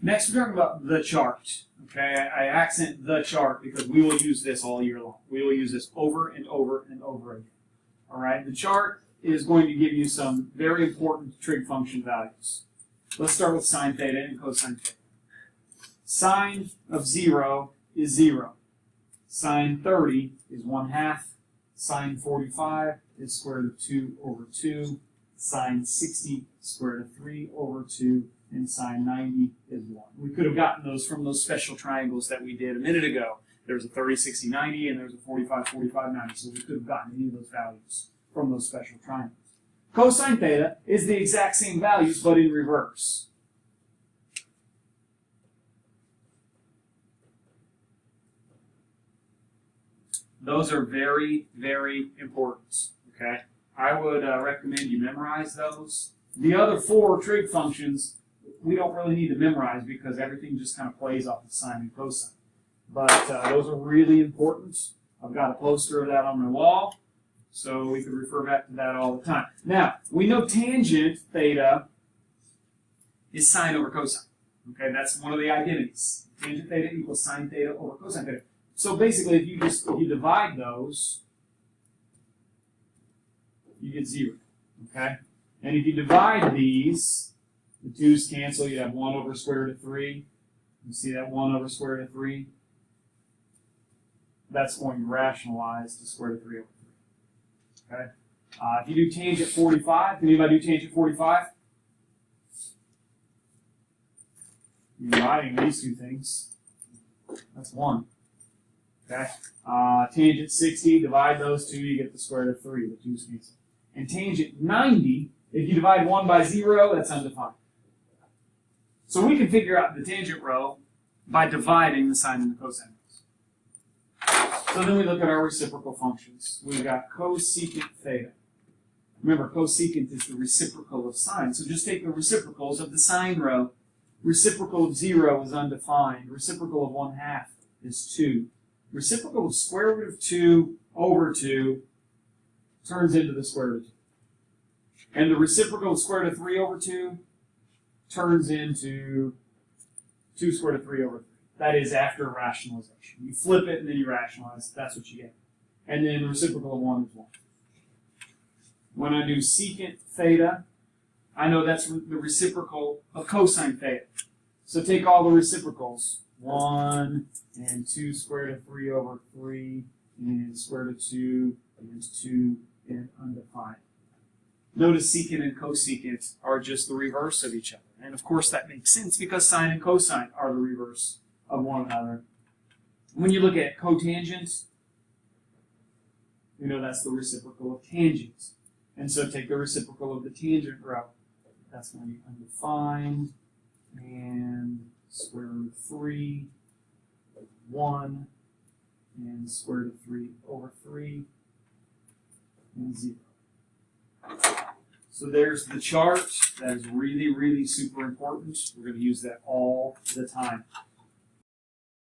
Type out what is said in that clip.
Next, we're talking about the chart. Okay, I accent the chart because we will use this all year long. We will use this over and over and over again. All right, the chart is going to give you some very important trig function values. Let's start with sine theta and cosine theta. Sine of 0 is 0. Sine 30 is 1/2. Sine 45 is square root of 2 over 2. Sine 60 square root of 3 over 2. And sine 90 is 1. We could have gotten those from those special triangles that we did a minute ago. There was a 30, 60, 90, and there was a 45, 45, 90. So we could have gotten any of those values from those special triangles. Cosine theta is the exact same values, but in reverse. Those are very, very important. Okay, I would recommend you memorize those. The other 4 trig functions we don't really need to memorize because everything just kind of plays off of sine and cosine. But those are really important. I've got a poster of that on my wall, so we could refer back to that all the time. Now, we know tangent theta is sine over cosine. Okay, that's one of the identities. Tangent theta equals sine theta over cosine theta. So basically, if you divide those, you get 0. Okay, and if you divide these, the 2's cancel. You have 1 over square root of 3. You see that 1 over square root of 3? That's going to rationalize to square root of 3 over 3. Okay. If you do tangent 45, can anybody do tangent 45? You're dividing these two things. That's 1. Okay. Tangent 60, divide those two, you get the square root of 3. The 2's cancel. And tangent 90, if you divide 1 by 0, that's undefined. So we can figure out the tangent row by dividing the sine and the cosine rows. So then we look at our reciprocal functions. We've got cosecant theta. Remember, cosecant is the reciprocal of sine. So just take the reciprocals of the sine row. Reciprocal of 0 is undefined. Reciprocal of 1/2 is 2. Reciprocal of square root of 2 over 2 turns into the square root of 2. And the reciprocal of square root of 3 over 2 turns into 2 square root of 3 over 3. That is after rationalization. You flip it and then you rationalize. That's what you get. And then the reciprocal of 1 is 1. When I do secant theta, I know that's the reciprocal of cosine theta. So take all the reciprocals. 1 and 2 square root of 3 over 3 and square root of 2 and 2 and undefined. Notice secant and cosecant are just the reverse of each other. And of course that makes sense because sine and cosine are the reverse of one another. When you look at cotangent, you know that's the reciprocal of tangent. And so take the reciprocal of the tangent row. That's going to be undefined. And square root of 3, 1, and square root of 3 over 3, and 0. So there's the chart. That is really, really super important. We're going to use that all the time.